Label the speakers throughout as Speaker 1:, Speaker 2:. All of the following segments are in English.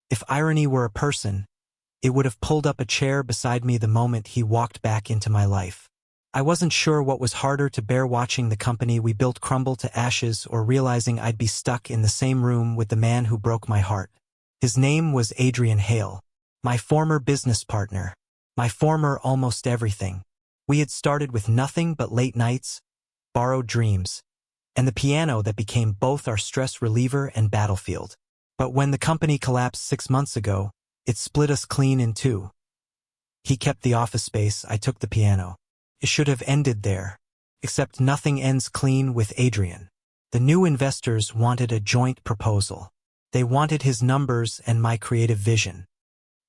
Speaker 1: If irony were a person, it would have pulled up a chair beside me the moment he walked back into my life. I wasn't sure what was harder to bear, watching the company we built crumble to ashes or realizing I'd be stuck in the same room with the man who broke my heart. His name was Adrian Hale, my former business partner, my former almost everything. We had started with nothing but late nights, borrowed dreams, and the piano that became both our stress reliever and battlefield. But when the company collapsed 6 months ago, it split us clean in two. He kept the office space, I took the piano. It should have ended there. Except nothing ends clean with Adrian. The new investors wanted a joint proposal. They wanted his numbers and my creative vision,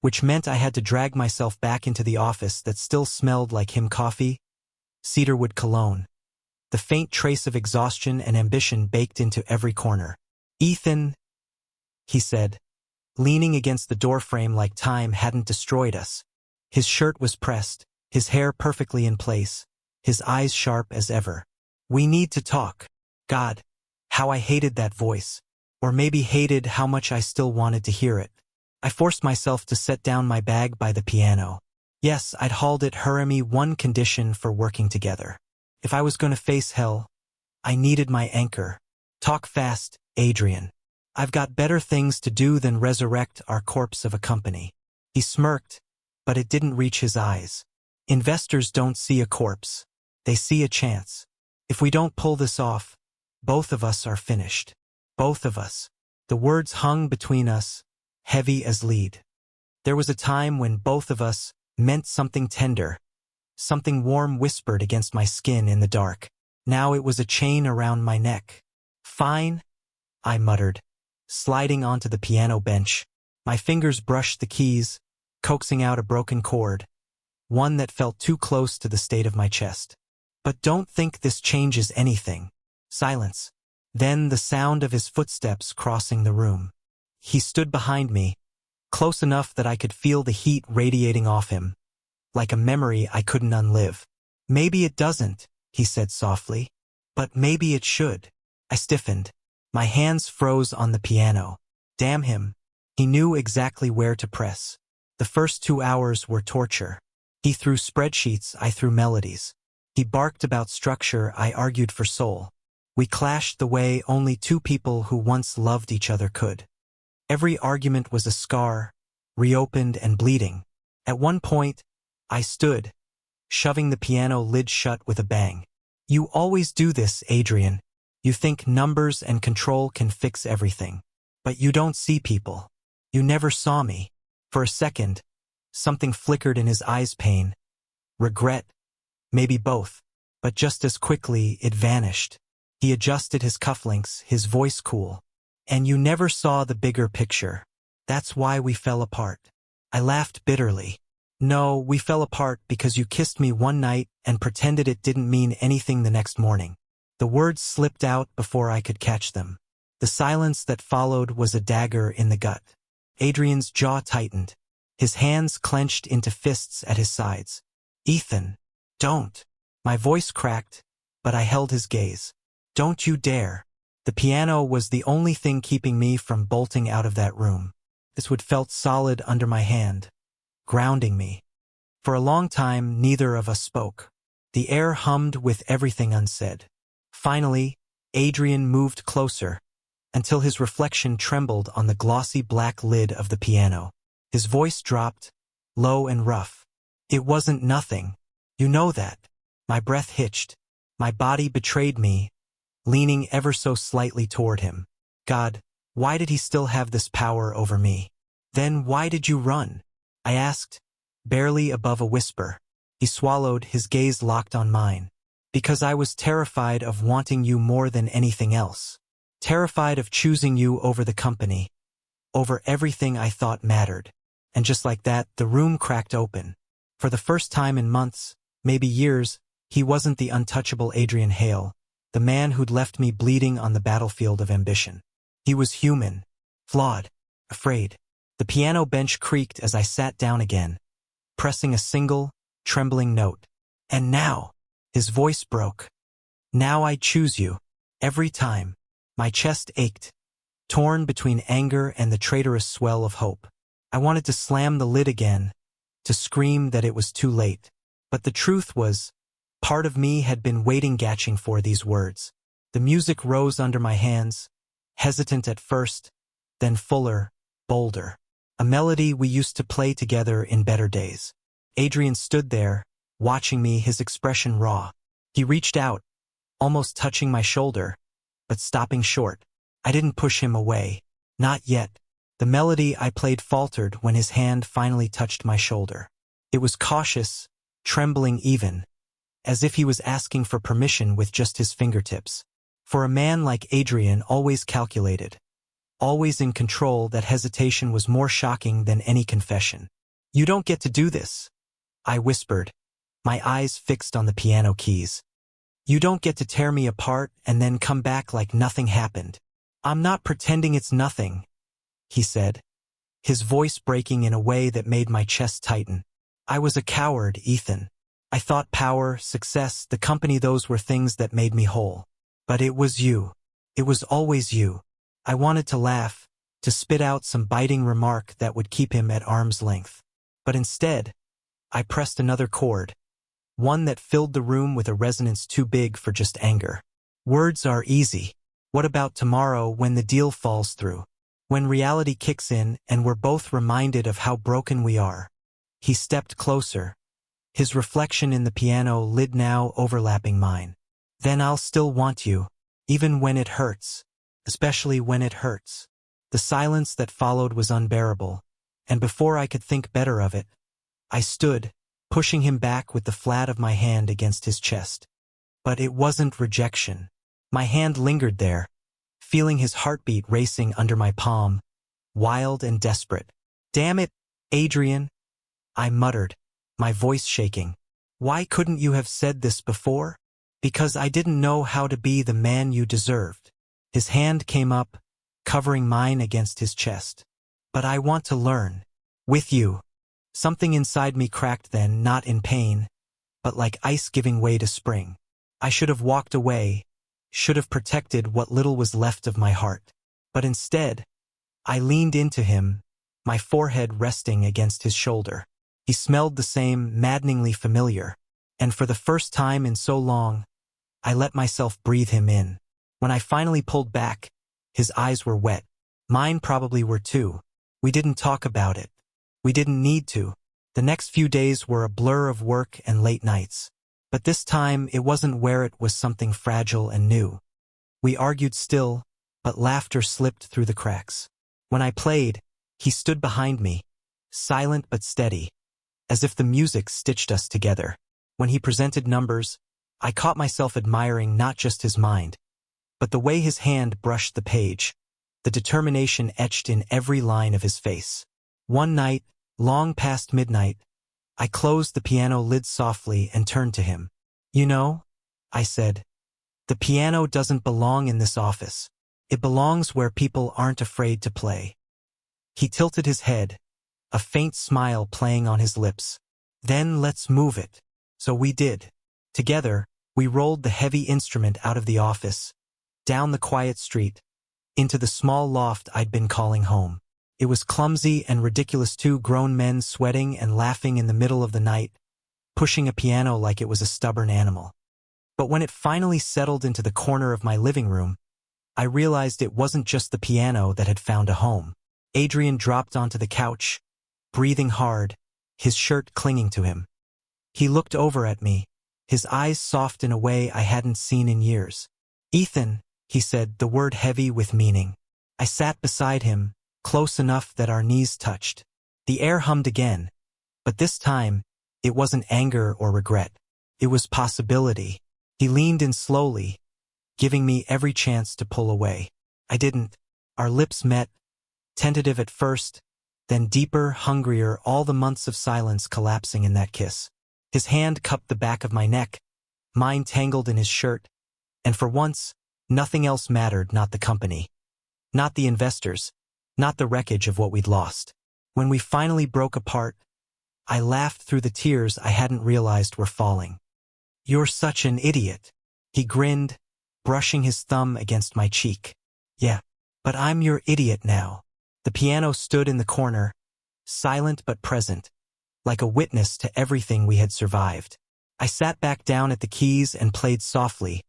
Speaker 1: which meant I had to drag myself back into the office that still smelled like him coffee, cedarwood cologne, the faint trace of exhaustion and ambition baked into every corner. "Ethan," he said, leaning against the doorframe like time hadn't destroyed us. His shirt was pressed, his hair perfectly in place, his eyes sharp as ever. "We need to talk." God, how I hated that voice. Or maybe hated how much I still wanted to hear it. I forced myself to set down my bag by the piano. Yes, I'd hauled it me one condition for working together. If I was going to face hell, I needed my anchor. "Talk fast, Adrian. I've got better things to do than resurrect our corpse of a company." He smirked, but it didn't reach his eyes. Investors don't see a corpse. They see a chance. If we don't pull this off, both of us are finished. Both of us. The words hung between us, heavy as lead. There was a time when both of us meant something tender, something warm whispered against my skin in the dark. Now it was a chain around my neck. "Fine," I muttered, sliding onto the piano bench. My fingers brushed the keys, coaxing out a broken chord, one that felt too close to the state of my chest. "But don't think this changes anything." Silence. Then the sound of his footsteps crossing the room. He stood behind me, close enough that I could feel the heat radiating off him, like a memory I couldn't unlive. "Maybe it doesn't," he said softly, "but maybe it should." I stiffened. My hands froze on the piano. Damn him. He knew exactly where to press. The first 2 hours were torture. He threw spreadsheets, I threw melodies. He barked about structure, I argued for soul. We clashed the way only two people who once loved each other could. Every argument was a scar, reopened and bleeding. At one point, I stood, shoving the piano lid shut with a bang. "You always do this, Adrian. You think numbers and control can fix everything. But you don't see people. You never saw me." For a second, something flickered in his eyes, pain, regret, maybe both. But just as quickly, it vanished. He adjusted his cufflinks, his voice cool. "And you never saw the bigger picture. That's why we fell apart." I laughed bitterly. "No, we fell apart because you kissed me one night and pretended it didn't mean anything the next morning." The words slipped out before I could catch them. The silence that followed was a dagger in the gut. Adrian's jaw tightened. His hands clenched into fists at his sides. "Ethan, don't." My voice cracked, but I held his gaze. "Don't you dare." The piano was the only thing keeping me from bolting out of that room. This would felt solid under my hand, grounding me. For a long time, neither of us spoke. The air hummed with everything unsaid. Finally, Adrian moved closer, until his reflection trembled on the glossy black lid of the piano. His voice dropped, low and rough. "It wasn't nothing. You know that." My breath hitched. My body betrayed me, leaning ever so slightly toward him. God, why did he still have this power over me? "Then why did you run?" I asked, barely above a whisper. He swallowed, his gaze locked on mine. "Because I was terrified of wanting you more than anything else. Terrified of choosing you over the company, over everything I thought mattered." And just like that, the room cracked open. For the first time in months, maybe years, he wasn't the untouchable Adrian Hale, the man who'd left me bleeding on the battlefield of ambition. He was human, flawed, afraid. The piano bench creaked as I sat down again, pressing a single, trembling note. "And now," his voice broke. "Now I choose you. Every time." My chest ached. torn between anger and the traitorous swell of hope. I wanted to slam the lid again, to scream that it was too late. But the truth was, part of me had been watching for these words. The music rose under my hands, hesitant at first, then fuller, bolder. A melody we used to play together in better days. Adrian stood there, watching me, his expression raw. He reached out, almost touching my shoulder, but stopping short. I didn't push him away. Not yet. The melody I played faltered when his hand finally touched my shoulder. It was cautious, trembling even, as if he was asking for permission with just his fingertips. For a man like Adrian, always calculated, always in control, that hesitation was more shocking than any confession. "You don't get to do this," I whispered, my eyes fixed on the piano keys. "You don't get to tear me apart and then come back like nothing happened." "I'm not pretending it's nothing," he said, his voice breaking in a way that made my chest tighten. "I was a coward, Ethan. I thought power, success, the company, those were things that made me whole. But it was you. It was always you." I wanted to laugh, to spit out some biting remark that would keep him at arm's length. But instead, I pressed another chord, one that filled the room with a resonance too big for just anger. "Words are easy. What about tomorrow, when the deal falls through? When reality kicks in and we're both reminded of how broken we are?" He stepped closer, his reflection in the piano lid now overlapping mine. "Then I'll still want you, even when it hurts. Especially when it hurts." The silence that followed was unbearable, and before I could think better of it, I stood, pushing him back with the flat of my hand against his chest. But it wasn't rejection. My hand lingered there, feeling his heartbeat racing under my palm, wild and desperate. "Damn it, Adrian," I muttered, my voice shaking. "Why couldn't you have said this before?" "Because I didn't know how to be the man you deserved." His hand came up, covering mine against his chest. "But I want to learn. With you." Something inside me cracked then, not in pain, but like ice giving way to spring. I should have walked away, should have protected what little was left of my heart. But instead, I leaned into him, my forehead resting against his shoulder. He smelled the same, maddeningly familiar, and for the first time in so long, I let myself breathe him in. When I finally pulled back, his eyes were wet. Mine probably were too. We didn't talk about it. We didn't need to. The next few days were a blur of work and late nights. But this time, it wasn't where it was something fragile and new. We argued still, but laughter slipped through the cracks. When I played, he stood behind me, silent but steady, as if the music stitched us together. When he presented numbers, I caught myself admiring not just his mind, but the way his hand brushed the page, the determination etched in every line of his face. One night, long past midnight, I closed the piano lid softly and turned to him. "You know," I said, "the piano doesn't belong in this office. It belongs where people aren't afraid to play." He tilted his head, a faint smile playing on his lips. "Then let's move it." So we did. Together, we rolled the heavy instrument out of the office, down the quiet street, into the small loft I'd been calling home. It was clumsy and ridiculous, two grown men sweating and laughing in the middle of the night, pushing a piano like it was a stubborn animal. But when it finally settled into the corner of my living room, I realized it wasn't just the piano that had found a home. Adrian dropped onto the couch, breathing hard, his shirt clinging to him. He looked over at me, his eyes soft in a way I hadn't seen in years. "Ethan," he said, the word heavy with meaning. I sat beside him, close enough that our knees touched. The air hummed again, but this time, it wasn't anger or regret. It was possibility. He leaned in slowly, giving me every chance to pull away. I didn't. Our lips met, tentative at first, then deeper, hungrier, all the months of silence collapsing in that kiss. His hand cupped the back of my neck, mine tangled in his shirt, and for once, nothing else mattered, not the company, not the investors, not the wreckage of what we'd lost. When we finally broke apart, I laughed through the tears I hadn't realized were falling. "You're such an idiot," he grinned, brushing his thumb against my cheek. "Yeah, But I'm your idiot now. The piano stood in the corner, silent but present, like a witness to everything we had survived. I sat back down at the keys and played softly,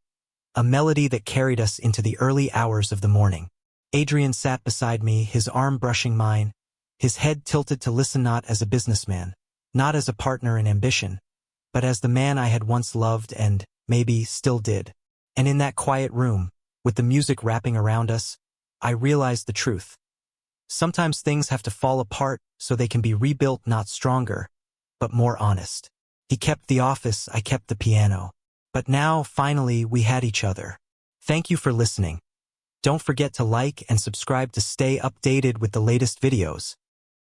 Speaker 1: a melody that carried us into the early hours of the morning. Adrian sat beside me, his arm brushing mine, his head tilted to listen, not as a businessman, not as a partner in ambition, but as the man I had once loved and, maybe, still did. And in that quiet room, with the music wrapping around us, I realized the truth. Sometimes things have to fall apart so they can be rebuilt, not stronger, but more honest. He kept the office, I kept the piano. But now, finally, we had each other. Thank you for listening. Don't forget to like and subscribe to stay updated with the latest videos.